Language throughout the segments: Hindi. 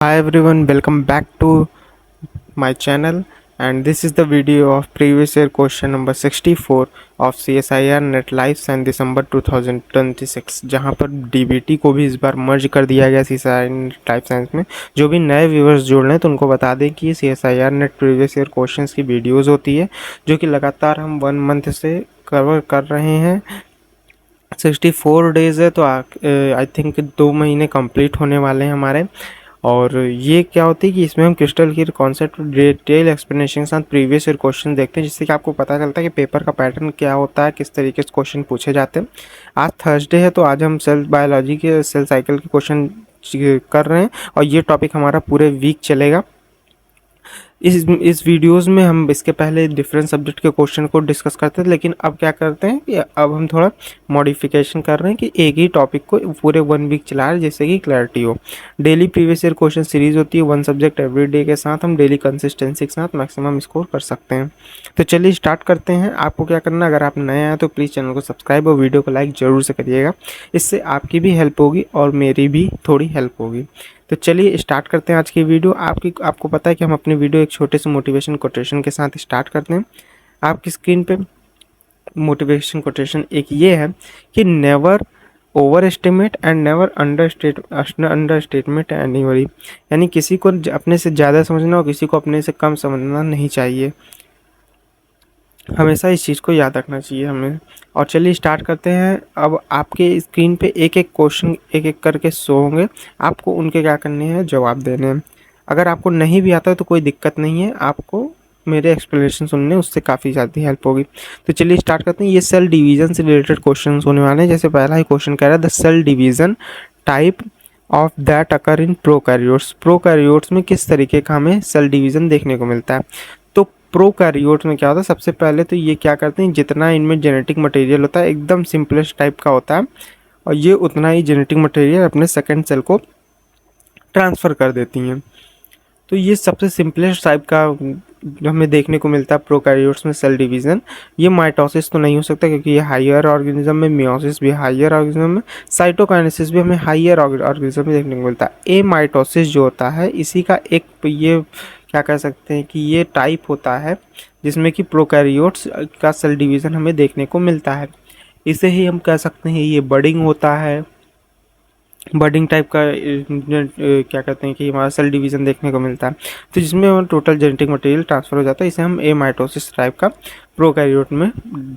Hi everyone, welcome back to my channel, and this is the video of previous year question number 64 of CSIR Net Life Science December 2026, जहां पर DBT को भी इस बार मर्ज कर दिया गया CSIR नेट लाइफ साइंस में। जो भी नए व्यूवर्स जुड़ रहे हैं तो उनको बता दें कि ये CSIR net previous year questions की वीडियोस होती है जो कि लगातार हम 1 मंथ से कवर कर रहे हैं। 64 डेज़ है तो आई थिंक 2 महीने कंप्लीट होने वाले हैं हमारे। और ये क्या होती है कि इसमें हम crystal clear concept detail explanation के साथ प्रीवियस ईयर क्वेश्चन देखते हैं, जिससे कि आपको पता चलता है कि पेपर का पैटर्न क्या होता है, किस तरीके से क्वेश्चन पूछे जाते हैं। आज थर्सडे है तो आज हम सेल बायोलॉजी के सेल साइकिल के क्वेश्चन कर रहे हैं और ये टॉपिक हमारा पूरे वीक चलेगा। इस वीडियोस में हम इसके पहले डिफरेंट सब्जेक्ट के क्वेश्चन को डिस्कस करते थे, लेकिन अब क्या करते हैं कि अब हम थोड़ा मॉडिफिकेशन कर रहे हैं कि एक ही टॉपिक को पूरे 1 वीक चला रहे हैं, जिससे कि क्लैरिटी हो। Daily previous year question series होती है, 1 सब्जेक्ट एवरी डे के साथ हम डेली कंसिस्टेंसी के साथ मैक्सिमम स्कोर कर सकते हैं। तो चलिए स्टार्ट करते हैं। आपको क्या करना, अगर आप नए हैं तो प्लीज़ चैनल को सब्सक्राइब और वीडियो को लाइक ज़रूर से करिएगा, इससे आपकी भी हेल्प होगी और मेरी भी थोड़ी हेल्प होगी। तो चलिए स्टार्ट करते हैं आज की वीडियो। आपको पता है कि हम अपनी वीडियो एक छोटे से मोटिवेशन कोटेशन के साथ स्टार्ट करते हैं। आपकी स्क्रीन पे मोटिवेशन कोटेशन एक ये है कि never over estimate and never under estimate anybody, यानी किसी को अपने से ज़्यादा समझना और किसी को अपने से कम समझना नहीं चाहिए। हमेशा इस चीज़ को याद रखना चाहिए हमें। और चलिए स्टार्ट करते हैं। अब आपके स्क्रीन पे एक एक क्वेश्चन एक एक करके शो होंगे, आपको उनके क्या करने हैं, जवाब देने हैं। अगर आपको नहीं भी आता है तो कोई दिक्कत नहीं है, आपको मेरे एक्सप्लेनेशन सुनने उससे काफ़ी ज़्यादा हेल्प होगी। तो चलिए स्टार्ट करते हैं। ये सेल डिवीज़न से रिलेटेड क्वेश्चन होने वाले हैं। जैसे पहला ही क्वेश्चन कह रहा है the cell division type of that occur in prokaryotes. Prokaryotes में किस तरीके का हमें सेल डिवीज़न देखने को मिलता है। तो प्रोकैरियोट्स में क्या होता है, सबसे पहले तो ये क्या करते हैं, जितना इनमें जेनेटिक मटेरियल होता है एकदम सिंपलेस्ट टाइप का होता है और ये उतना ही जेनेटिक मटेरियल अपने सेकेंड सेल को ट्रांसफ़र कर देती हैं। तो ये सबसे सिंपलेस्ट टाइप का जो हमें देखने को मिलता है प्रोकैरियोट्स में सेल डिवीज़न। ये माइटोसिस तो नहीं हो सकता क्योंकि ये हायर ऑर्गेनिज्म में, मियोसिस भी हायर ऑर्गेनिज्म में, साइटोकाइनेसिस भी हमें हायर ऑर्गेनिज्म में देखने को मिलता है। ए माइटोसिस जो होता है इसी का एक ये क्या कह सकते हैं कि ये टाइप होता है जिसमें कि प्रोकैरियोट्स का सेल डिवीज़न हमें देखने को मिलता है। इसे ही हम कह सकते हैं ये बडिंग होता है। बडिंग टाइप का क्या कहते हैं कि हमारा सेल डिवीज़न देखने को मिलता है, तो जिसमें हमारा टोटल जेनेटिक मटेरियल ट्रांसफ़र हो जाता है। इसे हम ए माइटोसिस टाइप का प्रोकैरियोट में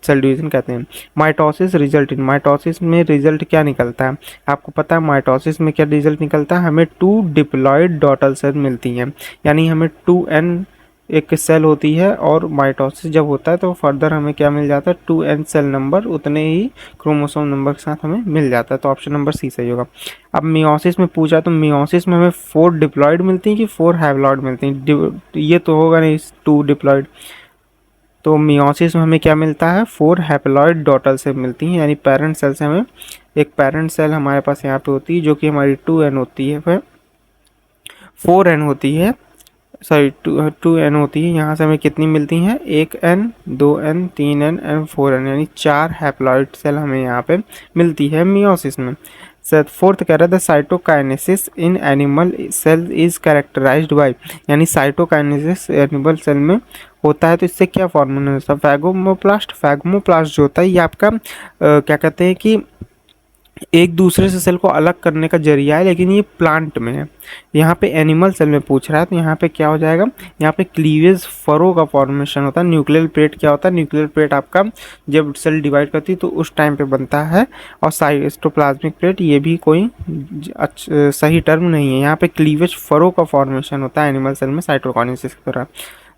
सेल डिवीज़न कहते हैं। माइटोसिस रिजल्ट इन, माइटोसिस में रिजल्ट क्या निकलता है, आपको पता है माइटोसिस में क्या रिजल्ट निकलता है, हमें 2 डिप्लॉयड डॉटर सेल मिलती हैं, यानी हमें 2n एक सेल होती है और माइटोसिस जब होता है तो फर्दर हमें क्या मिल जाता है, 2n सेल नंबर उतने ही क्रोमोसोम नंबर के साथ हमें मिल जाता है। तो ऑप्शन नंबर सी सही होगा। अब मियोसिस में पूछा तो मियोसिस में हमें 4 डिप्लॉयड मिलती हैं कि 4 हैप्लॉयड मिलती हैं, ये तो होगा नहीं 2 डिप्लॉयड। तो मियोसिस में हमें क्या मिलता है, 4 हैप्लॉयड डॉटर सेल मिलती हैं, यानी पेरेंट सेल से हमें एक पेरेंट सेल हमारे पास यहाँ पे होती है जो कि हमारी 2n होती है, फिर 4n होती है, सॉरी 2n होती है। यहाँ से हमें कितनी मिलती हैं, 1n 2n 3n and 4n, यानी 4 हैप्लॉइड सेल हमें यहाँ पे मिलती है मियोसिस में। सर फोर्थ कह रहा है the cytokinesis in animal cell is characterized by, यानी साइटोकाइनेसिस एनिमल सेल में होता है तो इससे क्या फॉर्मूला है, फैगोमोप्लास्ट। फैगोमोप्लास्ट जो होता है ये आपका क्या कहते हैं कि एक दूसरे से सेल को अलग करने का जरिया है, लेकिन ये प्लांट में है। यहाँ पे एनिमल सेल में पूछ रहा है तो यहाँ पे क्या हो जाएगा, यहाँ पे क्लीवेज फरो का फॉर्मेशन होता है। न्यूक्लियर प्लेट क्या होता है, न्यूक्लियर प्लेट आपका जब सेल डिवाइड करती है तो उस टाइम पे बनता है, और साइटोप्लाज्मिक प्लेट ये भी कोई सही टर्म नहीं है। यहाँ पे क्लीवेज फरो का फॉर्मेशन होता है एनिमल सेल में साइटोकाइनेसिस की तरह।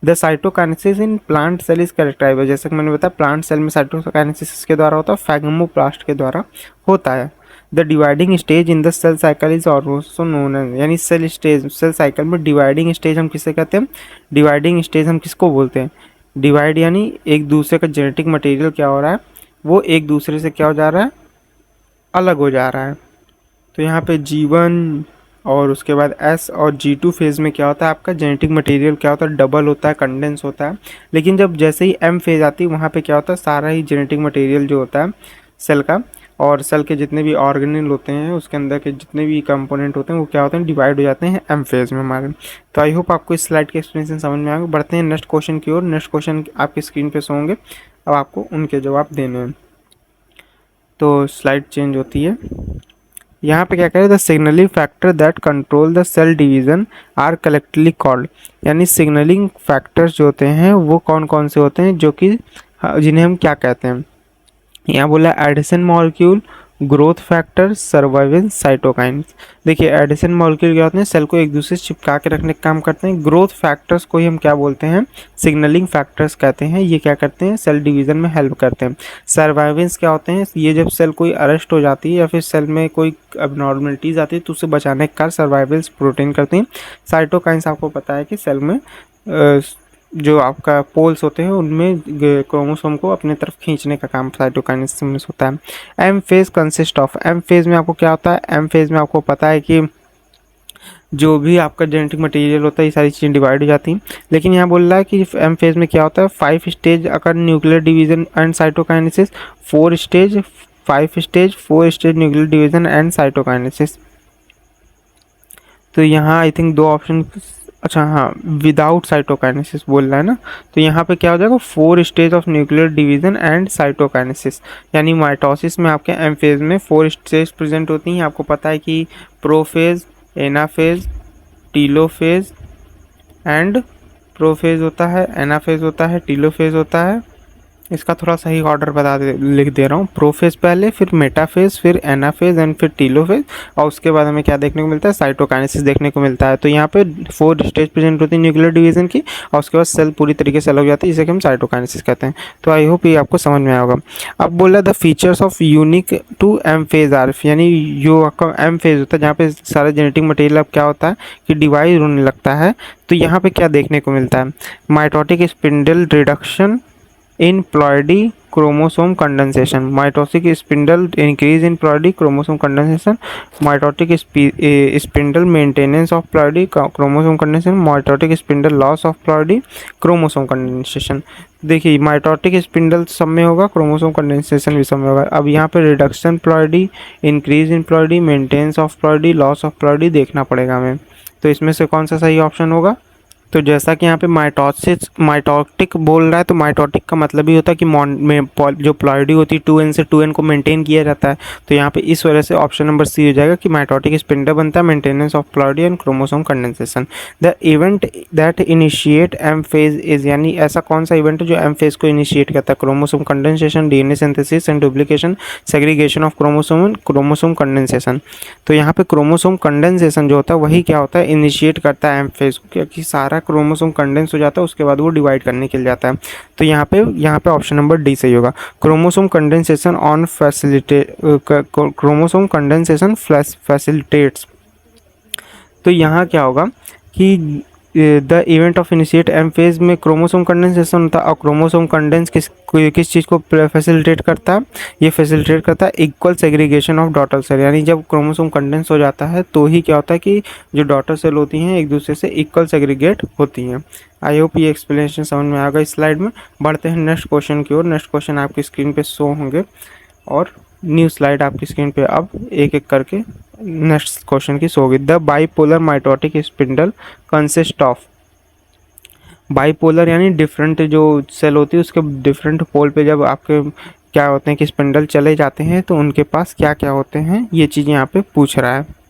The cytokinesis in plant cell is characterized, जैसे कि मैंने बताया प्लांट सेल में साइटोकाइनेसिस के द्वारा होता है, फैगोमोप्लास्ट के द्वारा होता है। The dividing stage in the cell cycle is also known as, यानी सेल स्टेज, सेल साइकिल में डिवाइडिंग स्टेज हम किसे कहते हैं, डिवाइडिंग स्टेज हम किसको बोलते हैं, डिवाइड यानी एक दूसरे का जेनेटिक मटेरियल क्या हो रहा है, वो एक दूसरे से क्या हो जा रहा है, अलग हो जा रहा है। तो यहाँ पे G1 और उसके बाद S और G2 फेज़ में क्या होता है, आपका जेनेटिक मटेरियल क्या होता है, डबल होता है, कंडेंस होता है। लेकिन जब जैसे ही M फेज़ आती है वहाँ पे क्या होता है, सारा ही जेनेटिक मटेरियल जो होता है सेल का और सेल के जितने भी ऑर्गेनेल होते हैं, उसके अंदर के जितने भी कंपोनेंट होते हैं वो क्या होते हैं, डिवाइड हो जाते हैं एम फेज में हमारे। तो आई होप आपको इस स्लाइड के एक्सप्लेनेशन समझ में आएगा। बढ़ते हैं नेक्स्ट क्वेश्चन की ओर। नेक्स्ट क्वेश्चन आपकी स्क्रीन पे शो होंगे, अब आपको उनके जवाब देने हैं। तो स्लाइड चेंज होती है। यहाँ पे क्या कह रहे हैं, the signalling factor that control the cell division are collectively called, यानी सिग्नलिंग फैक्टर्स जो होते हैं वो कौन कौन से होते हैं, जो कि जिन्हें हम क्या कहते हैं। यहाँ बोला adhesion molecule, growth factor, survivins, cytokines. देखिए एडिशन मॉलिक्यूल क्या होते हैं, सेल को एक दूसरे से चिपका के रखने का काम करते हैं। ग्रोथ फैक्टर्स को ही हम क्या बोलते हैं, सिग्नलिंग फैक्टर्स कहते हैं। ये क्या करते हैं, सेल डिवीजन में हेल्प करते हैं। सर्वाइवेंस क्या होते हैं, ये जब सेल कोई अरेस्ट हो जाती है या फिर सेल में कोई अबनॉर्मलिटीज आती है तो उसे बचाने का कार्य सर्वाइवेंस प्रोटीन करते हैं। साइटोकाइन्स आपको पता है कि सेल में जो आपका पोल्स होते हैं उनमें क्रोमोसोम को अपने तरफ खींचने का काम साइटोकाइनेसिस में होता है। M phase consist of, M phase में आपको क्या होता है, एम फेज में आपको पता है कि जो भी आपका जेनेटिक मटेरियल होता है ये सारी चीज़ें डिवाइड हो जाती हैं। लेकिन यहाँ बोल रहा है कि एम फेज में क्या होता है, 5 stage occur nuclear division and cytokinesis, 4 stage, 5 stage, 4 stage nuclear division and cytokinesis. तो यहाँ आई थिंक 2 ऑप्शन, अच्छा हाँ, विदाउट साइटोकाइनेसिस बोल रहा है ना। तो यहाँ पे क्या हो जाएगा, 4 stage of nuclear division and cytokinesis, यानी माइटोसिस में आपके एम फेज में 4 स्टेज प्रेजेंट होती हैं। आपको पता है कि prophase, anaphase, telophase and prophase होता है, एनाफेज होता है, टीलोफेज होता है। इसका थोड़ा सही ऑर्डर लिख दे रहा हूँ। प्रोफेज पहले, फिर मेटाफेज, फिर एनाफेज एंड फिर टीलोफेज, और उसके बाद हमें क्या देखने को मिलता है, साइटोकाइनेसिस देखने को मिलता है। तो यहाँ पे 4 स्टेज प्रेजेंट होती है न्यूक्लियर डिवीजन की, और उसके बाद सेल पूरी तरीके से अलग हो जाती है, जिसे हम साइटोकाइनेसिस कहते हैं। तो आई होप ये आपको समझ में आया होगा। अब बोला the features of unique to M phase are, यानी जो आपका एम फेज होता है जहाँ पे सारा जेनेटिक मटेरियल अब क्या होता है कि डिवाइड होने लगता है, तो यहाँ पे क्या देखने को मिलता है, mitotic spindle reduction in ploidy chromosome condensation, mitotic spindle increase in ploidy chromosome condensation, mitotic spindle maintenance of ploidy chromosome condensation, mitotic spindle loss of ploidy chromosome condensation. देखिए माइटोटिक स्पिंडल सब में होगा, क्रोमोसोम कंडेंसेशन भी सब में होगा। अब यहाँ पे reduction ploidy, increase in ploidy, maintenance of ploidy, loss of ploidy देखना पड़ेगा हमें। तो इसमें से कौन सा सही ऑप्शन होगा, तो जैसा कि यहाँ पे माइटोटिक बोल रहा है, तो माइटोटिक का मतलब ही होता है कि जो प्लॉइडी होती है 2n से 2n को मेंटेन किया जाता है। तो यहाँ पे इस वजह से ऑप्शन नंबर सी हो जाएगा कि माइटोटिक स्पिंडल बनता है, maintenance of ploidy and chromosome condensation. The event that initiate M phase is, यानी ऐसा कौन सा इवेंट है जो एम फेज को इनिशिएट करता है, chromosome condensation, DNA synthesis and duplication, segregation of chromosome, chromosome condensation. तो यहाँ पे क्रोमोसोम कंडेंसेशन जो होता है वही क्या होता है, इनिशिएट करता है एम फेज को, क्योंकि सारा क्रोमोसोम कंडेंस हो जाता है, उसके बाद वो डिवाइड करने के लिए जाता है। तो यहाँ पे ऑप्शन नंबर डी सही होगा। Chromosome condensation on chromosome condensation facilitates. तो यहाँ क्या होगा कि the event of initiate M phase में क्रोमोसोम कंडेंसेशन होता है, और क्रोमोसोम कंडेंस किस चीज़ को फैसिलिटेट करता है, ये फैसिलिटेट करता है equal segregation of daughter cell, यानी जब क्रोमोसोम कंडेंस हो जाता है तो ही क्या होता है कि जो डॉटर सेल होती हैं एक दूसरे से इक्वल सेग्रीगेट होती हैं। आई होप ये एक्सप्लेनेशन समझ में आ गया इस स्लाइड में। बढ़ते हैं नेक्स्ट क्वेश्चन की ओर। नेक्स्ट क्वेश्चन आपकी स्क्रीन पे शो होंगे, और न्यू स्लाइड आपकी स्क्रीन पे अब एक एक करके नेक्स्ट क्वेश्चन की शो होगी। The bipolar mitotic spindle consist of, bipolar यानी डिफरेंट जो सेल होती है उसके डिफरेंट पोल पे जब आपके क्या होते हैं कि स्पिंडल चले जाते हैं तो उनके पास क्या क्या होते हैं, ये चीज़ यहाँ पे पूछ रहा है।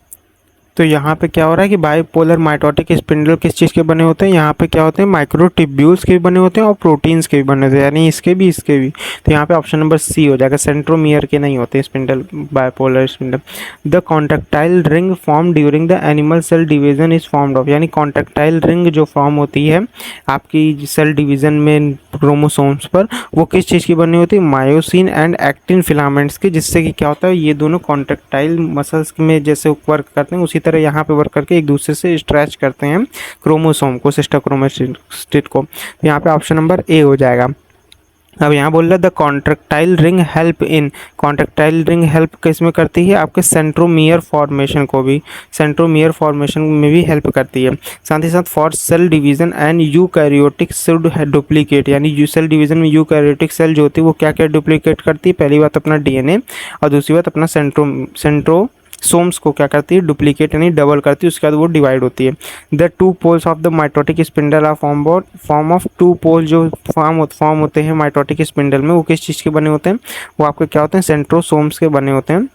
तो यहाँ पे क्या हो रहा है कि बाइपोलर माइटोटिक स्पिंडल किस चीज़ के बने होते हैं, यहाँ पे क्या होते हैं, माइक्रोट्यूब्यूल्स के भी बने होते हैं और प्रोटीन्स के भी बने होते हैं, यानी इसके भी इसके भी। तो यहाँ पे ऑप्शन नंबर सी हो जाएगा, सेंट्रोमियर के नहीं होते spindle, bipolar spindle. The contractile ring form during the animal cell division is formed of, यानी कॉन्ट्रैक्टाइल रिंग जो फॉर्म होती है आपकी सेल डिवीजन में क्रोमोसोम्स पर, वो किस चीज़ की बनी होती है, मायोसिन एंड एक्टिन फिलामेंट्स की, जिससे कि क्या होता है ये दोनों कॉन्ट्रैक्टाइल मसल्स में जैसे वर्क करते हैं उसी तरह यहाँ पे वर्क करके एक दूसरे से स्ट्रेच करते हैं क्रोमोसोम को, सिस्टर क्रोमोसिस्ट को। तो यहाँ पे ऑप्शन नंबर ए हो जाएगा। अब यहाँ बोल रहा है the contractile ring help in, contractile ring help किस में करती है, आपके सेंट्रोमियर फॉर्मेशन को भी, सेंट्रोमियर फॉर्मेशन में भी हेल्प करती है। साथ ही साथ for sale division and eukaryotic should duplicate, यानी यू सेल डिवीजन में यूकैरियोटिक सेल जो होती है वो क्या क्या डुप्लीकेट करती है, पहली बात अपना डीएनए और दूसरी बात अपना सेंट्रोसोम्स को क्या करती है, डुप्लीकेट यानी डबल करती है, उसके बाद वो डिवाइड होती है। The two poles of the mitotic spindle are form of two pole, जो फॉर्म होते हैं माइटोटिक स्पिंडल में, वो किस चीज़ के बने होते हैं, वो आपके क्या होते हैं, सेंट्रोसोम्स के बने होते हैं।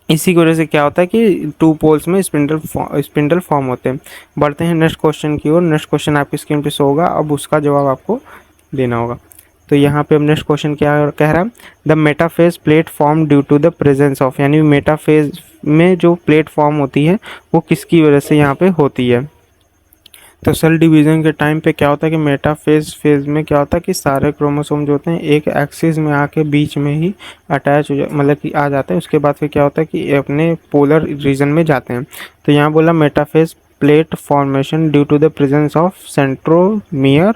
इसी की वजह से क्या होता है कि टू पोल्स में स्पिंडल फॉर्म होते हैं। बढ़ते हैं नेक्स्ट क्वेश्चन की ओर। नेक्स्ट क्वेश्चन आपकी स्क्रीन पे शो होगा, अब उसका जवाब आपको देना होगा। तो यहाँ पे हम नेक्स्ट क्वेश्चन क्या कह रहा है, the metaphase plate form due to the presence of, यानी मेटाफेज में जो प्लेट फॉर्म होती है वो किसकी वजह से यहाँ पे होती है। तो सेल डिवीज़न के टाइम पे क्या होता है कि मेटाफेज में क्या होता है कि सारे क्रोमोसोम जो होते हैं एक एक्सिस में आके बीच में ही अटैच हो मतलब कि आ जाते हैं। उसके बाद फिर क्या होता है कि अपने पोलर रीजन में जाते हैं। तो यहाँ बोला metaphase plate formation due to the presence of centromere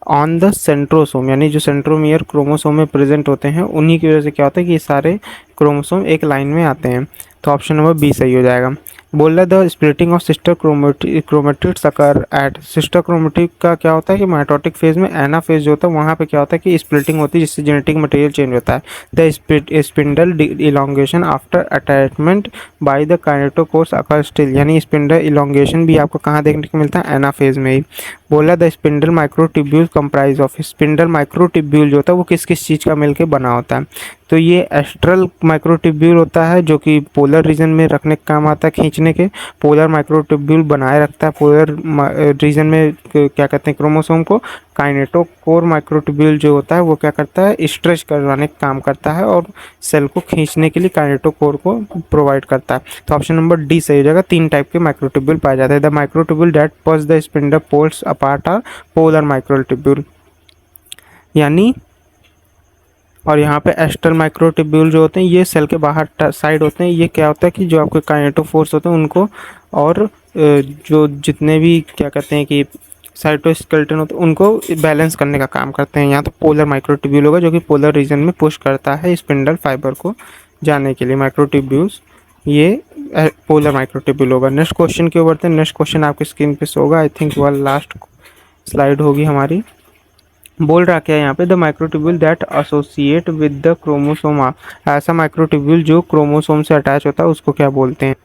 on the centrosome, यानी जो सेंट्रोमियर क्रोमोसोम में प्रेजेंट होते हैं उन्हीं की वजह से क्या होता है कि ये सारे क्रोमोसोम एक लाइन में आते हैं। तो ऑप्शन नंबर बी सही हो जाएगा। बोल रहा the splitting of sister chromatids occur at, sister chromatid का क्या होता है कि माइटोटिक फेज में एनाफेज जो होता है वहाँ पे क्या होता है कि स्प्लिटिंग होती है जिससे जेनेटिक मटेरियल चेंज होता है। The spindle elongation after attachment by the kinetochores occur still, यानी स्पिंडल इलोंगेशन भी आपको कहाँ देखने को मिलता है, एनाफेज में ही। बोला the spindle microtubule comprise of, spindle microtubule जो होता है वो किस किस चीज़ का मिलकर बना होता है। तो ये एस्ट्रल माइक्रोट्यूब्यूल होता है जो कि पोलर रीजन में रखने का काम आता है, खींचने के, पोलर माइक्रोट्यूब्यूल बनाए रखता है पोलर रीजन में क्या कहते हैं क्रोमोसोम को। काइनेटोकोर माइक्रोट्यूब्यूल जो होता है वो क्या करता है, स्ट्रेच करवाने का काम करता है और सेल को खींचने के लिए काइनेटोकोर को प्रोवाइड करता है। तो ऑप्शन नंबर डी सही हो जाएगा। 3 टाइप के माइक्रोट्यूब्यूल पाए जाते हैं। The microtubule that push the spindle poles apart are polar microtubule, यानी और यहाँ पे एस्ट्रल माइक्रोट्यूब्यूल जो होते हैं ये सेल के बाहर साइड होते हैं। ये क्या होता है कि जो आपके काइनेटोफोर्स होते हैं उनको और जो जितने भी क्या कहते हैं कि साइटोस्केलेटन होते हैं उनको बैलेंस करने का काम करते हैं। यहाँ तो पोलर माइक्रोट्यूब्यूल होगा जो कि पोलर रीजन में पुश करता है स्पिंडल फाइबर को जाने के लिए। माइक्रोट्यूब्यूल्स ये पोलर माइक्रोट्यूब्यूल होगा। नेक्स्ट क्वेश्चन की ओर बढ़ते हैं। नेक्स्ट क्वेश्चन आपकी स्क्रीन पे होगा, आई थिंक वह लास्ट स्लाइड होगी हमारी। बोल रहा क्या है यहाँ पे, the microtubule that associate with the chromosome, ऐसा माइक्रोट्यूब्यूल जो क्रोमोसोम से अटैच होता है उसको क्या बोलते हैं।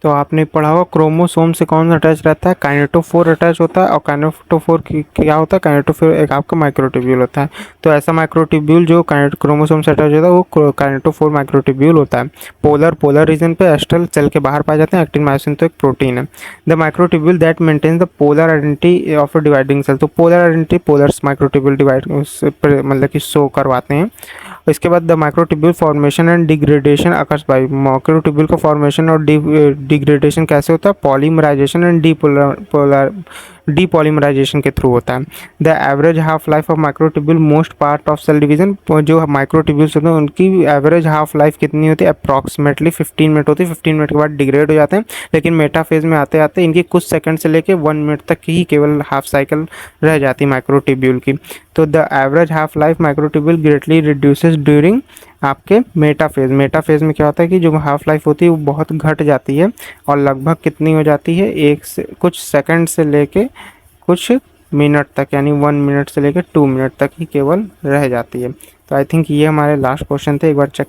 तो आपने पढ़ा होगा क्रोमोसोम से कौन अटैच रहता है, काइनेटोफोर अटैच होता है। और काइनेटोफोर क्या होता है, काइनेटोफोर एक आपका माइक्रोट्यूब्यूल होता है। तो ऐसा माइक्रोट्यूब्यूल जो क्रोमोसोम से अटैच होता है वो काइनेटोफोर माइक्रोट्यूब्यूल होता है। पोलर रीजन पे एस्ट्रल सेल के बाहर पाए जाते हैं। एक्टिन मायोसिन तो एक प्रोटीन है। The microtubule that maintains the polar identity of a dividing cell, तो polar identity polar microtubule divide मतलब कि शो करवाते हैं। इसके बाद the microtubule formation and degradation occurs by, microtubule का फॉर्मेशन और डिग्रेडेशन कैसे होता है, पॉलीमराइजेशन एंड डीपॉलीमराइजेशन के थ्रू होता है। The average half life of microtubule most part of cell division, जो माइक्रोट्यूब्यूल्स होते हैं उनकी एवरेज हाफ लाइफ कितनी होती है, अप्रॉक्सीमेटली 15 मिनट होती है। 15 मिनट के बाद डिग्रेड हो जाते हैं, लेकिन मेटाफेज में आते आते इनकी कुछ सेकंड से लेकर 1 मिनट तक ही केवल हाफ साइकिल रह जाती है माइक्रोट्यूब्यूल की। तो the average half life microtubule greatly reduces during आपके मेटाफेज में क्या होता है कि जो हाफ लाइफ होती है वो बहुत घट जाती है और लगभग कितनी हो जाती है, कुछ सेकंड से लेके कुछ मिनट तक, यानी 1 मिनट से लेकर 2 मिनट तक ही केवल रह जाती है। तो आई थिंक ये हमारे लास्ट क्वेश्चन थे। एक बार चेक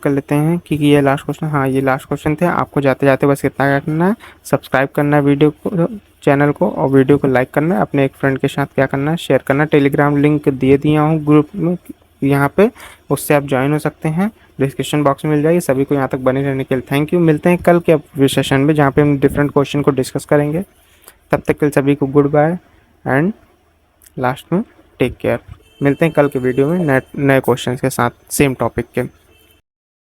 कर लेते हैं कि ये लास्ट क्वेश्चन, हाँ ये लास्ट क्वेश्चन थे। आपको जाते जाते बस कितना करना है, सब्सक्राइब करना है वीडियो को, चैनल को, और वीडियो को लाइक करना है। अपने एक फ्रेंड के साथ क्या करना है, शेयर करना है। टेलीग्राम लिंक दे दिया हूँ ग्रुप में यहाँ पे, उससे आप ज्वाइन हो सकते हैं, डिस्क्रिप्शन बॉक्स में मिल जाएगी। सभी को यहाँ तक बने रहने के लिए थैंक यू। मिलते हैं कल के सेशन में जहाँ पे हम डिफरेंट क्वेश्चन को डिस्कस करेंगे। तब तक के लिए सभी को गुड बाय एंड लास्ट में टेक केयर। मिलते हैं कल के वीडियो में नए क्वेश्चन के साथ सेम टॉपिक के।